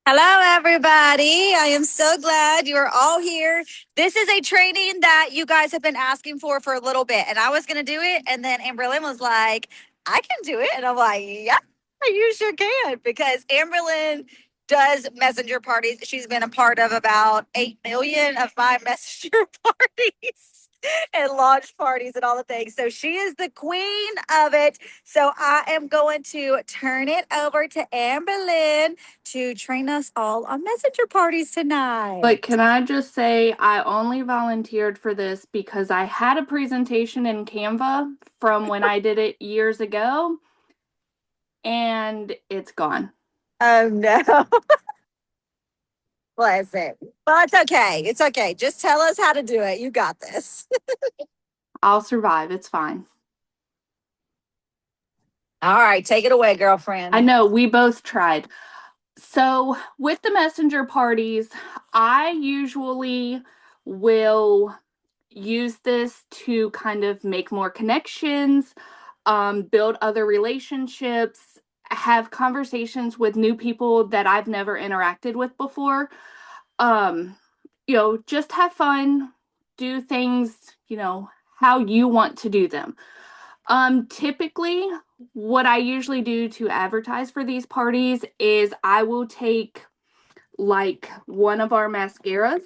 Hello, everybody. I am so glad you are all here. This is a training that you guys have been asking for a little bit, and I was going to do it. And then Amberlyn was like, I can do it. And I'm like, yeah, you sure can. Because Amberlyn does messenger parties. She's been a part of about 8 million of my messenger parties and launch parties and all the things. So she is the queen of it. So I am going to turn it over to Amberlyn to train us all on messenger parties tonight. But can I just say, I only volunteered for this because I had a presentation in Canva from when I did it years ago, and it's gone. Oh no. Bless it. Well, it's okay. It's okay. Just tell us how to do it. You got this. I'll survive. It's fine. All right, take it away, I girlfriend. know we both tried. So, with the messenger parties, I usually will use this to kind of make more connections, build other relationships, have conversations with new people that I've never interacted with before. Um, just have fun, do things, how you want to do them. Typically, what I usually do to advertise for these parties is I will take like one of our mascaras,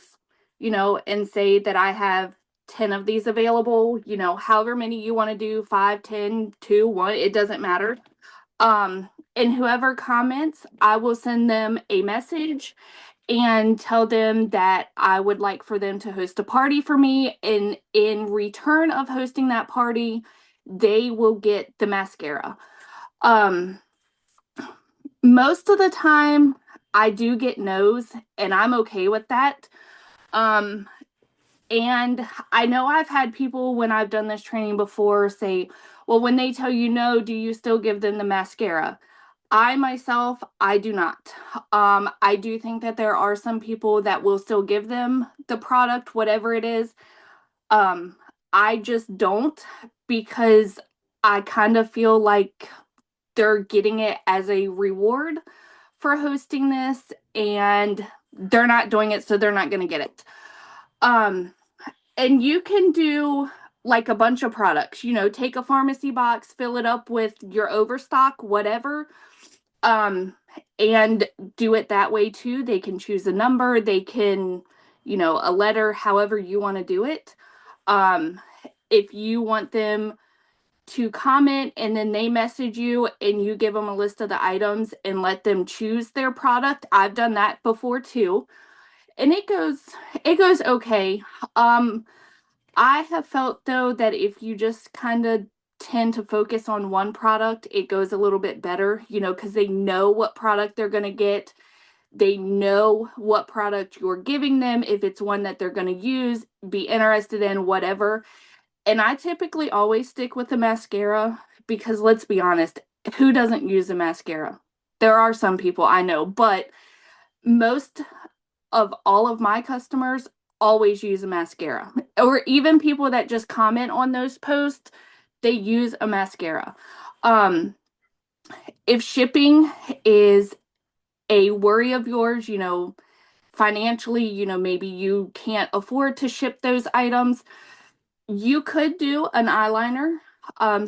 and say that I have 10 of these available, however many you want to do, 5, 10, 2, 1, it doesn't matter. And whoever comments, I will send them a message and tell them that I would like for them to host a party for me. And in return of hosting that party, they will get the mascara. Um, Most of the time, I do get no's, and I'm okay with that. Um, and I know I've had people when I've done this training before say, well, when they tell you no, do you still give them the mascara? I myself, I do not. I do think that there are some people that will still give them the product, whatever it is. Um, I just don't because I kind of feel like they're getting it as a reward for hosting this and they're not doing it, so they're not going to get it. Um, and you can do like a bunch of products, take a pharmacy box, fill it up with your overstock, whatever, um, and do it that way too. They can choose a number, they can, a letter, however you want to do it. Um, if you want them to comment and then they message you and you give them a list of the items and let them choose their product. I've done that before too. And it goes okay. Um I have felt though that if you just kind of tend to focus on one product, it goes a little bit better, because they know what product they're going to get. They know what product you're giving them, if it's one that they're going to use, be interested in, whatever. And I typically always stick with the mascara because let's be honest, who doesn't use a mascara? There are some people I know, but most of all of my customers always use a mascara. Or even people that just comment on those posts, they use a mascara. Um, if shipping is a worry of yours, financially, maybe you can't afford to ship those items, you could do an eyeliner,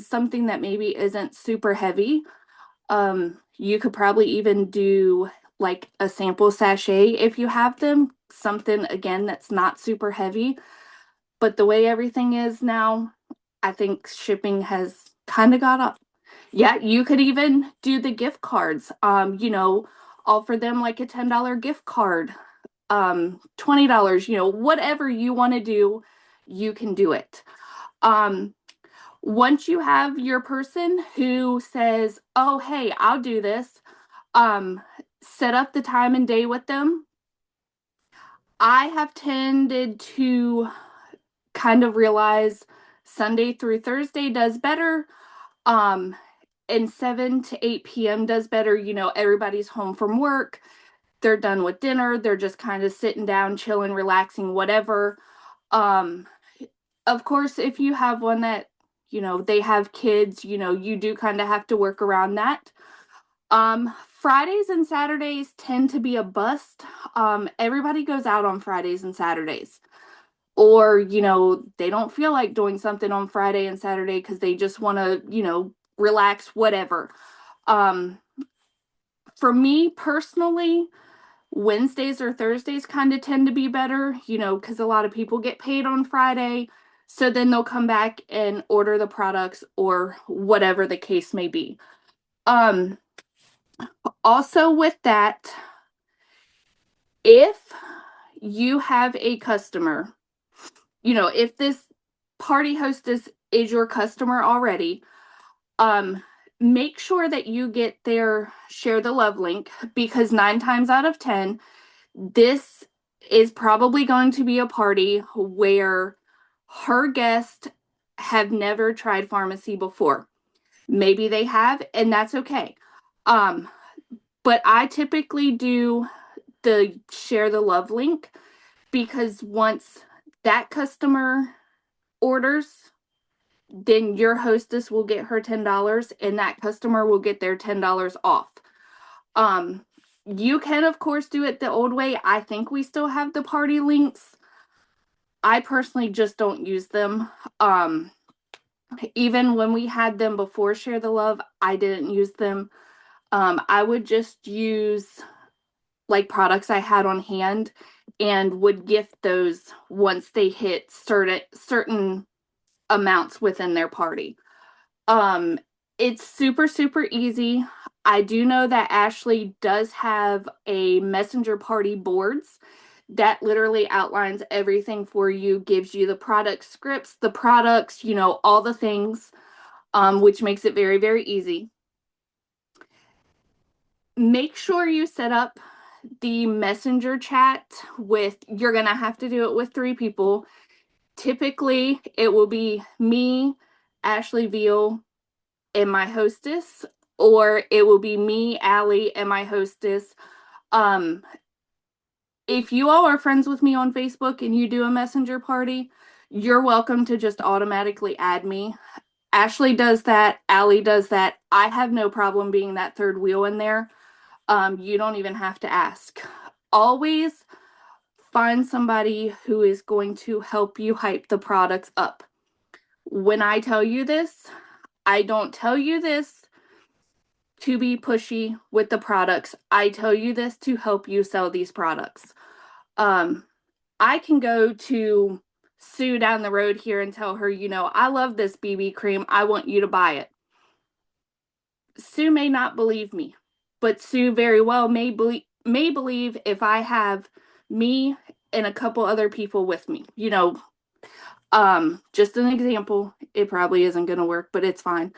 something that maybe isn't super heavy. You could probably even do like a sample sachet if you have them, something again that's not super heavy. But the way everything is now, I think shipping has kind of got up. Yeah, you could even do the gift cards. Offer them like a $10 gift card, $20, whatever you want to do, you can do it. Um, Once you have your person who says, "Oh, hey, I'll do this," um, set up the time and day with them. I have tended to kind of realize Sunday through Thursday does better. Um, and 7 to 8 p.m. does better. Everybody's home from work. They're done with dinner. They're just kind of sitting down, chilling, relaxing, whatever. Um, of course, if you have one that, they have kids, you do kind of have to work around that. Fridays and Saturdays tend to be a bust. Everybody goes out on Fridays and Saturdays. Or, they don't feel like doing something on Friday and Saturday because they just want to, relax, whatever. Um, for me personally, Wednesdays or Thursdays kind of tend to be better, because a lot of people get paid on Friday. So then they'll come back and order the products or whatever the case may be. Um, Also, with that, if you have a customer, if this party hostess is your customer already, um, make sure that you get their share the love link, because 9 times out of 10, this is probably going to be a party where her guests have never tried pharmacy before. Maybe they have, and that's okay. Um, but I typically do the share the love link, because once that customer orders, then your hostess will get her $10 and that customer will get their $10 off. Um, you can, of course, do it the old way. I think we still have the party links. I personally just don't use them. Even when we had them before Share the Love, I didn't use them. I would just use like products I had on hand and would gift those once they hit certain amounts within their party. Um, it's super, super easy. I do know that Ashley does have a messenger party boards that literally outlines everything for you, gives you the product scripts, the products, all the things, which makes it very, very easy. Make sure you set up the messenger chat you're going to have to do it with 3 people. Typically, it will be me, Ashley Veal, and my hostess, or it will be me, Allie, and my hostess. Um, if you all are friends with me on Facebook and you do a messenger party, you're welcome to just automatically add me. Ashley does that. Allie does that. I have no problem being that third wheel in there. You don't even have to ask. Always find somebody who is going to help you hype the products up. When I tell you this, I don't tell you this to be pushy with the products. I tell you this to help you sell these products. Um, I can go to Sue down the road here and tell her, I love this BB cream. I want you to buy it. Sue may not believe me, but Sue very well may believe if I have me and a couple other people with me. Just an example. It probably isn't going to work, but it's fine.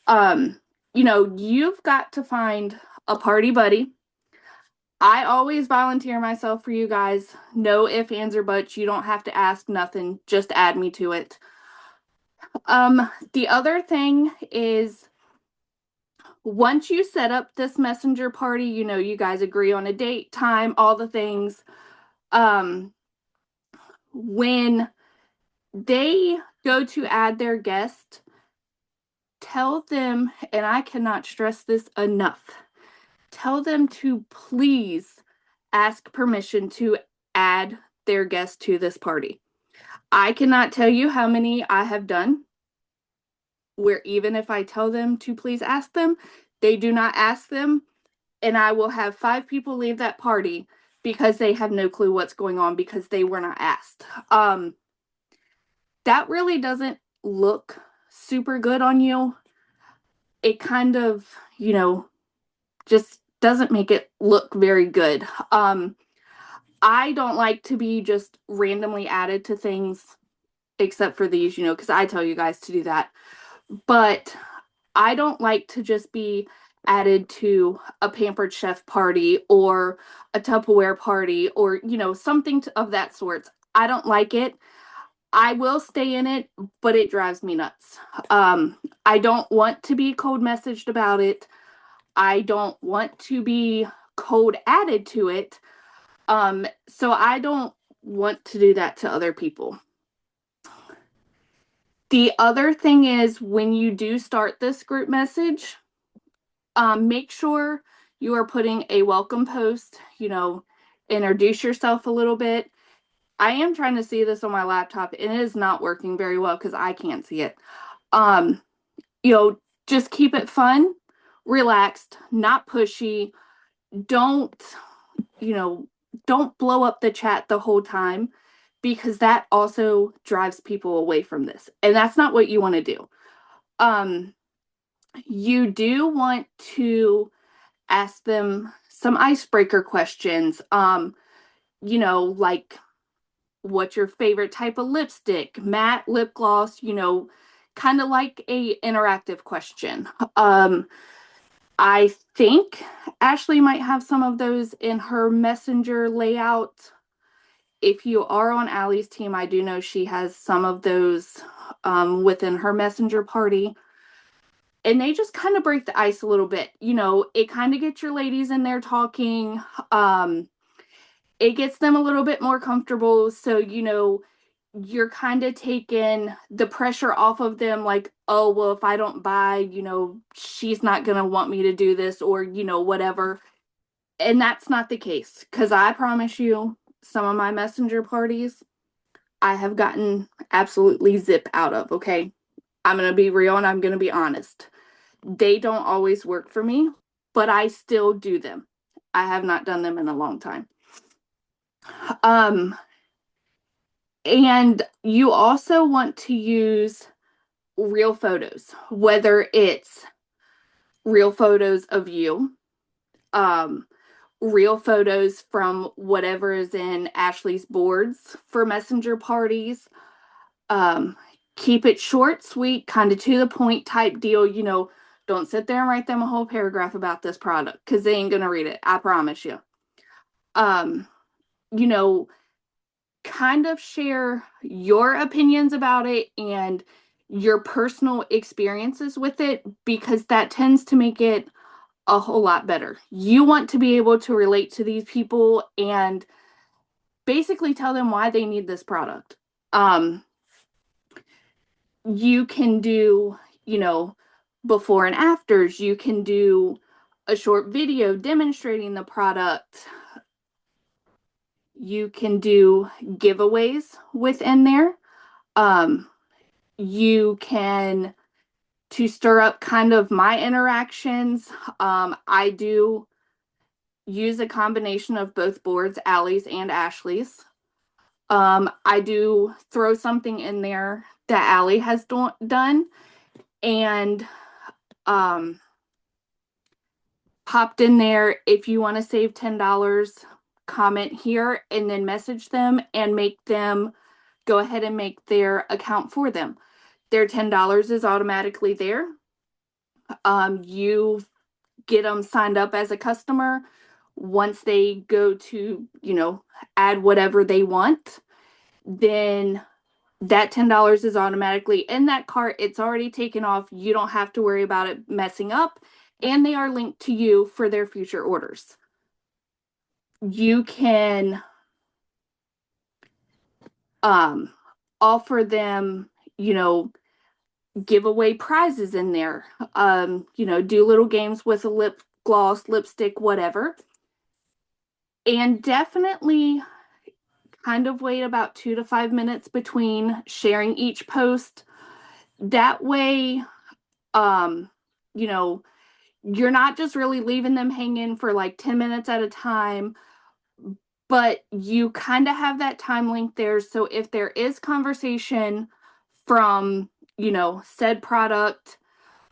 Um, you've got to find a party buddy. I always volunteer myself for you guys. No ifs, ands, or buts. You don't have to ask nothing. Just add me to it. The other thing is, once you set up this messenger party, you guys agree on a date, time, all the things. When they go to add their guest, tell them, and I cannot stress this enough, tell them to please ask permission to add their guest to this party. I cannot tell you how many I have done where even if I tell them to please ask them, they do not ask them, and I will have 5 people leave that party because they have no clue what's going on because they were not asked. That really doesn't look super good on you. It kind of, just doesn't make it look very good. I don't like to be just randomly added to things except for these, because I tell you guys to do that. But I don't like to just be added to a Pampered Chef party or a Tupperware party or, something of that sort. I don't like it. I will stay in it, but it drives me nuts. I don't want to be cold messaged about it. I don't want to be cold added to it. So I don't want to do that to other people. The other thing is, when you do start this group message, Make sure you are putting a welcome post, introduce yourself a little bit. I am trying to see this on my laptop and it is not working very well because I can't see it. Um, you know, just keep it fun, relaxed, not pushy. Don't, you know, don't blow up the chat the whole time because that also drives people away from this. And that's not what you want to do. Um, you do want to ask them some icebreaker questions. Like what's your favorite type of lipstick, matte, lip gloss, kind of like a interactive question. I think Ashley might have some of those in her messenger layout. If you are on Allie's team, I do know she has some of those within her messenger party. And they just kind of break the ice a little bit. It kind of gets your ladies in there talking. It gets them a little bit more comfortable. So, you're kind of taking the pressure off of them, like, oh, well, if I don't buy, she's not going to want me to do this or, whatever. And that's not the case. Because I promise you, some of my messenger parties, I have gotten absolutely zip out of, okay? I'm going to be real and I'm going to be honest. They don't always work for me, but I still do them. I have not done them in a long time. And you also want to use real photos, whether it's real photos of you, um, real photos from whatever is in Ashley's boards for messenger parties. Um, Keep it short, sweet, kind of to the point type deal. Don't sit there and write them a whole paragraph about this product because they ain't gonna read it. I promise you. Um, you know, kind of share your opinions about it and your personal experiences with it because that tends to make it a whole lot better. You want to be able to relate to these people and basically tell them why they need this product. You can do, before and afters. You can do a short video demonstrating the product. You can do giveaways within there. You can, to stir up kind of my interactions, I do use a combination of both boards, Allie's and Ashley's. I do throw something in there that Allie has done and popped in there. If you want to save $10, comment here and then message them and make them go ahead and make their account for them. Their $10 is automatically there. You get them signed up as a customer. Once they go to, add whatever they want, then that $10 is automatically in that cart. It's already taken off. You don't have to worry about it messing up. And they are linked to you for their future orders. You can offer them, giveaway prizes in there. Do little games with a lip gloss, lipstick, whatever. And definitely kind of wait about 2 to 5 minutes between sharing each post. That way, you're not just really leaving them hanging for like 10 minutes at a time, but you kind of have that time link there. So if there is conversation from, said product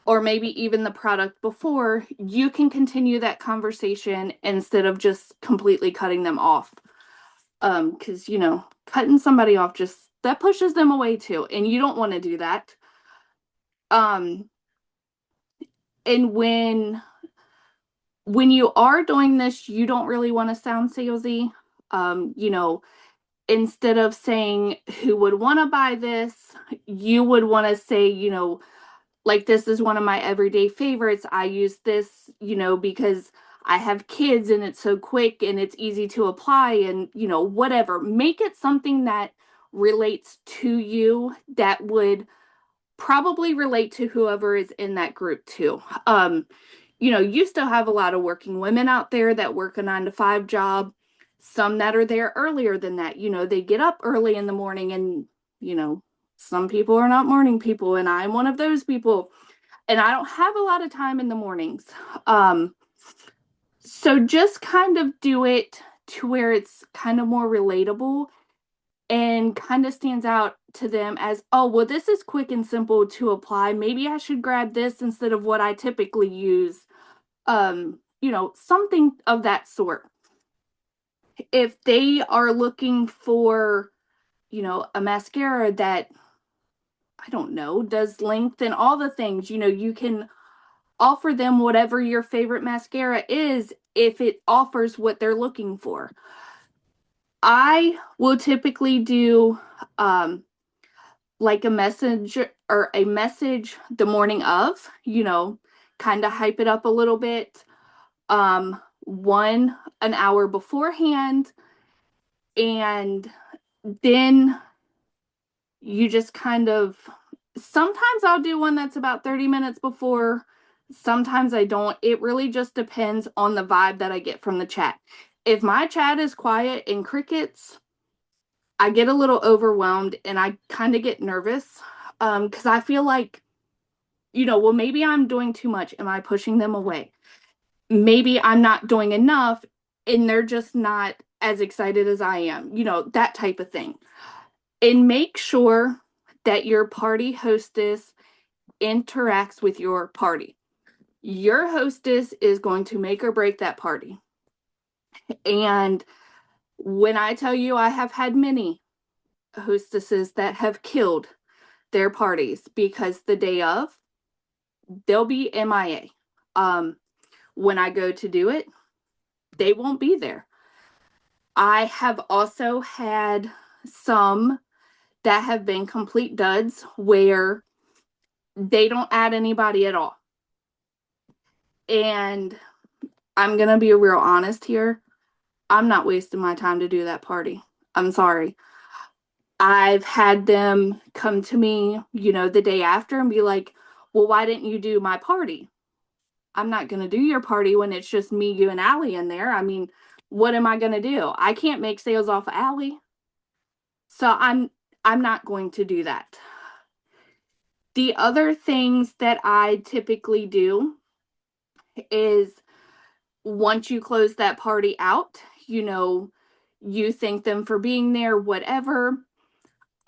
or maybe even the product before, you can continue that conversation instead of just completely cutting them off. Because, cutting somebody off that pushes them away too. And you don't want to do that. And when you are doing this, you don't really want to sound salesy. Instead of saying who would want to buy this, you would want to say, like, this is one of my everyday favorites. I use this, because I have kids and it's so quick and it's easy to apply and, whatever. Make it something that relates to you, that would probably relate to whoever is in that group too. you still have a lot of working women out there that work a 9 to 5 job, some that are there earlier than that. They get up early in the morning, and, you know, some people are not morning people, and I'm one of those people, and I don't have a lot of time in the mornings. Um, so just kind of do it to where it's kind of more relatable and kind of stands out to them as, oh, well, this is quick and simple to apply. Maybe I should grab this instead of what I typically use. Something of that sort. If they are looking for, a mascara that, I don't know, does length and all the things, you can offer them whatever your favorite mascara is if it offers what they're looking for. I will typically do like a message the morning of, kind of hype it up a little bit. One an hour beforehand, and then you just kind of, sometimes I'll do one that's about 30 minutes before, sometimes I don't. It really just depends on the vibe that I get from the chat. If my chat is quiet and crickets, I get a little overwhelmed and I kind of get nervous, because I feel like, well, maybe I'm doing too much. Am I pushing them away? Maybe I'm not doing enough and they're just not as excited as I am, that type of thing. And make sure that your party hostess interacts with your party. Your hostess is going to make or break that party. And when I tell you, I have had many hostesses that have killed their parties because the day of, they'll be MIA. When I go to do it, they won't be there. I have also had some that have been complete duds where they don't add anybody at all. And I'm going to be real honest here. I'm not wasting my time to do that party. I'm sorry. I've had them come to me, the day after and be like, well, why didn't you do my party? I'm not going to do your party when it's just me, you, and Allie in there. I mean, what am I going to do? I can't make sales off of Allie. So I'm not going to do that. The other things that I typically do is once you close that party out, you thank them for being there, whatever.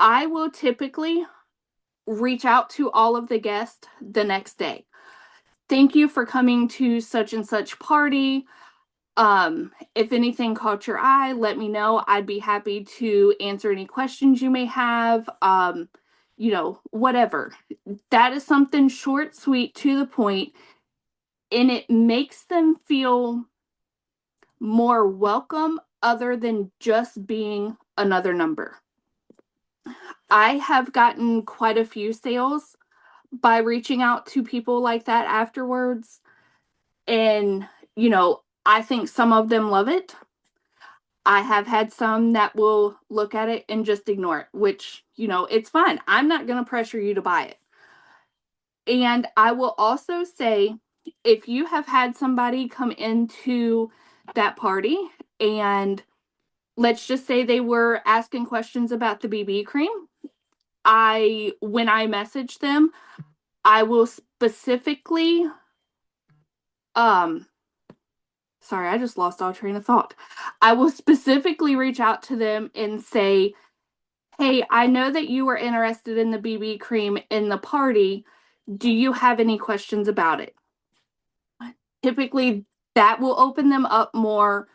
I will typically reach out to all of the guests the next day. Thank you for coming to such and such party. If anything caught your eye, let me know. I'd be happy to answer any questions you may have. Whatever. That is something short, sweet, to the point, and it makes them feel more welcome other than just being another number. I have gotten quite a few sales by reaching out to people like that afterwards. And, I think some of them love it. I have had some that will look at it and just ignore it, which, it's fine. I'm not going to pressure you to buy it. And I will also say, if you have had somebody come into that party and let's just say they were asking questions about the BB cream, when I message them, I will specifically, sorry, I just lost all train of thought. I will specifically reach out to them and say, hey, I know that you were interested in the BB cream in the party. Do you have any questions about it? Typically, that will open them up more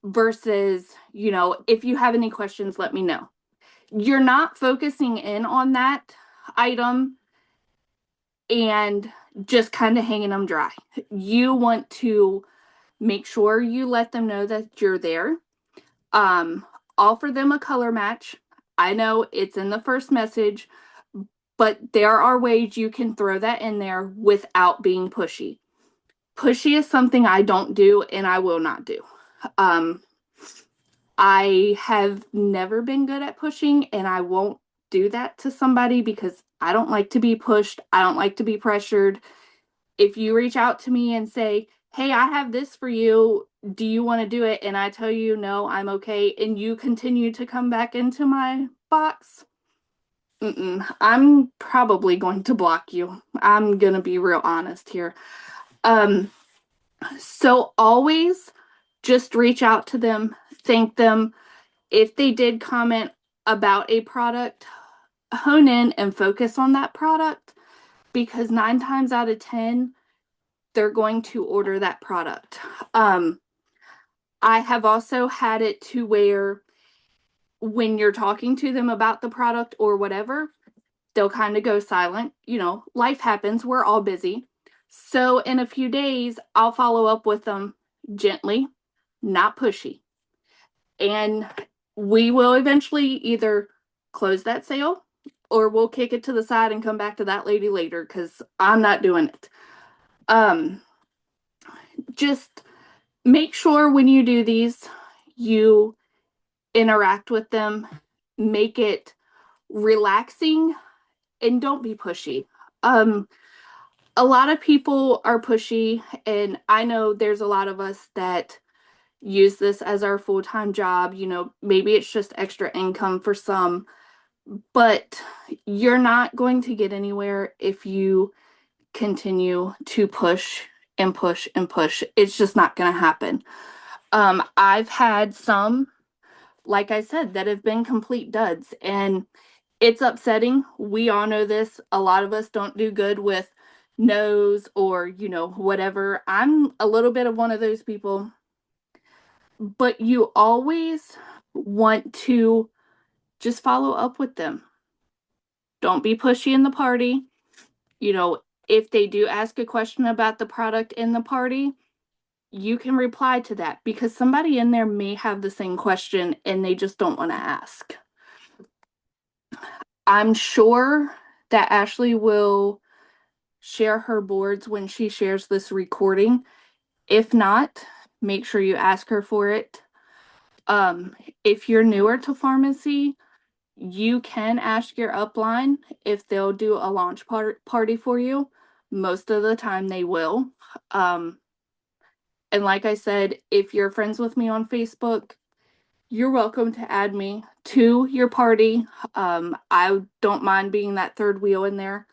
versus, if you have any questions, let me know. You're not focusing in on that item and just kind of hanging them dry. You want to make sure you let them know that you're there. Offer them a color match. I know it's in the first message, but there are ways you can throw that in there without being pushy. Pushy is something I don't do and I will not do. I have never been good at pushing, and I won't do that to somebody because I don't like to be pushed. I don't like to be pressured. If you reach out to me and say, hey, I have this for you, do you want to do it? And I tell you, no, I'm okay. And you continue to come back into my box, I'm probably going to block you. I'm going to be real honest here. Um, so always just reach out to them, thank them. If they did comment about a product, hone in and focus on that product, because 9 times out of 10, they're going to order that product. I have also had it to where when you're talking to them about the product or whatever, they'll kind of go silent. You know, life happens, we're all busy. So in a few days, I'll follow up with them gently, not pushy. And we will eventually either close that sale or we'll kick it to the side and come back to that lady later because I'm not doing it. Um, just make sure when you do these, you interact with them, make it relaxing, and don't be pushy. Um, a lot of people are pushy, and I know there's a lot of us that use this as our full-time job. You know, maybe it's just extra income for some, but you're not going to get anywhere if you continue to push and push and push. It's just not going to happen. I've had some, like I said, that have been complete duds, and it's upsetting. We all know this. A lot of us don't do good with no's or, you know, whatever. I'm a little bit of one of those people, but you always want to just follow up with them. Don't be pushy in the party. You know, if they do ask a question about the product in the party, you can reply to that because somebody in there may have the same question and they just don't want to ask. I'm sure that Ashley will share her boards when she shares this recording. If not, make sure you ask her for it. If you're newer to pharmacy, you can ask your upline if they'll do a launch party for you. Most of the time they will. Um, and like I said, if you're friends with me on Facebook, you're welcome to add me to your party. I don't mind being that third wheel in there.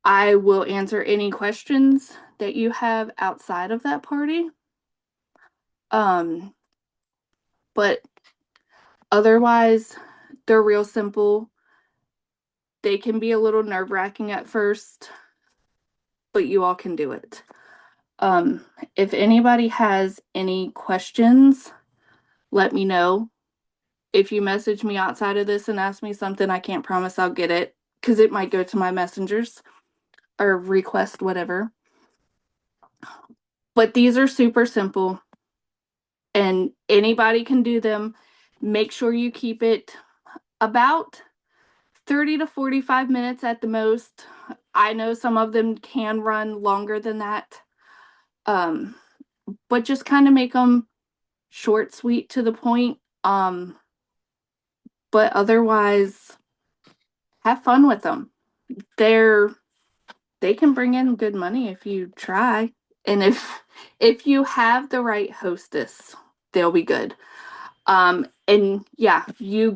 I will answer any questions that you have outside of that party. Um, but otherwise, they're real simple. They can be a little nerve-wracking at first, but you all can do it. If anybody has any questions, let me know. If you message me outside of this and ask me something, I can't promise I'll get it because it might go to my messengers or request whatever. But these are super simple and anybody can do them. Make sure you keep it about 30 to 45 minutes at the most. I know some of them can run longer than that. Um, but just kind of make them short, sweet, to the point. But otherwise, have fun with them. They're they can bring in good money if you try, and if you have the right hostess, they'll be good. And yeah, you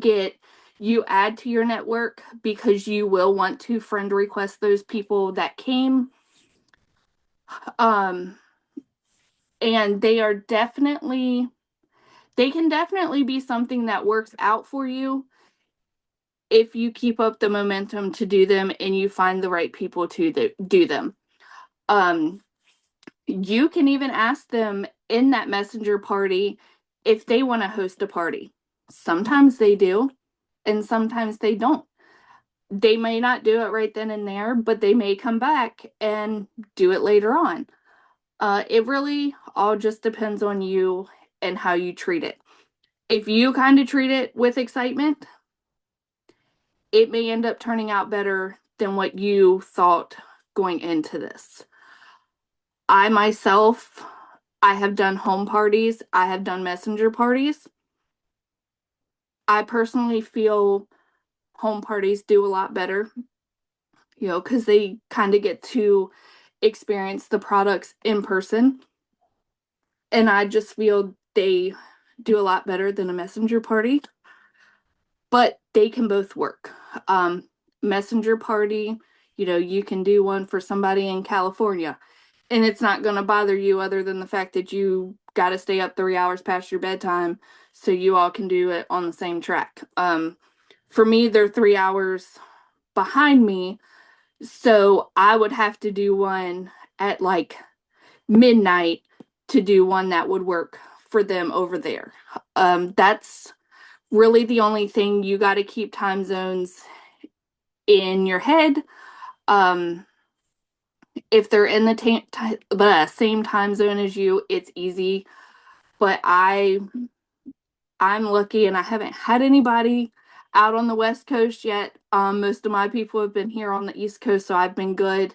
add to your network because you will want to friend request those people that came. Um, and they can definitely be something that works out for you if you keep up the momentum to do them and you find the right people to do them. Um, you can even ask them in that messenger party if they want to host a party. Sometimes they do, and sometimes they don't. They may not do it right then and there, but they may come back and do it later on. It really all just depends on you and how you treat it. If you kind of treat it with excitement, it may end up turning out better than what you thought going into this. I myself, I have done home parties, I have done messenger parties. I personally feel home parties do a lot better, you know, because they kind of get to experienced the products in person, and I just feel they do a lot better than a messenger party, but they can both work. Messenger party, you can do one for somebody in California, and it's not going to bother you other than the fact that you got to stay up 3 hours past your bedtime so you all can do it on the same track. For me, they're 3 hours behind me, so I would have to do one at like midnight to do one that would work for them over there. That's really the only thing. You got to keep time zones in your head. Um, if they're in the same time zone as you, it's easy. But I'm lucky, and I haven't had anybody out on the West Coast yet. Most of my people have been here on the East Coast, so I've been good.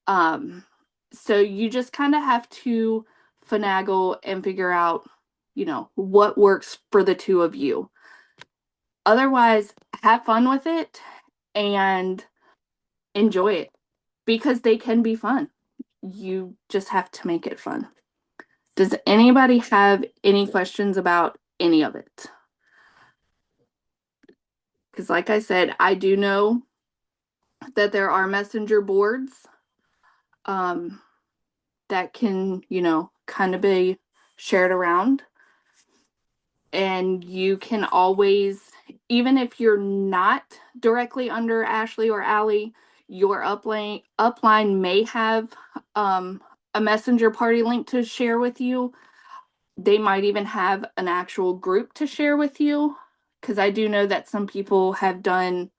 Um, so you just kind of have to finagle and figure out, what works for the two of you. Otherwise, have fun with it and enjoy it because they can be fun. You just have to make it fun. Does anybody have any questions about any of it? Because, like I said, I do know that there are messenger boards um, that can, kind of be shared around. And you can always, even if you're not directly under Ashley or Allie, your upline may have a messenger party link to share with you. They might even have an actual group to share with you. Because I do know that some people have done,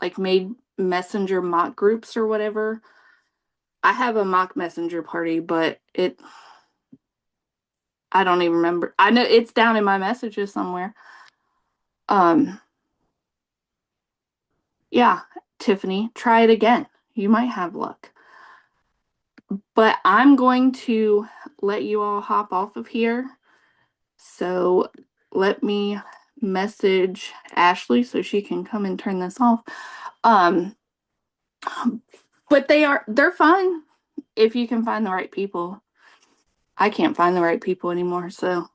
like, made messenger mock groups or whatever. I have a mock messenger party, but I don't even remember. I know it's down in my messages somewhere. Um, yeah, Tiffany, try it again. You might have luck. But I'm going to let you all hop off of here. So let me message Ashley so she can come and turn this off. Um, but they're fun if you can find the right people. I can't find the right people anymore, so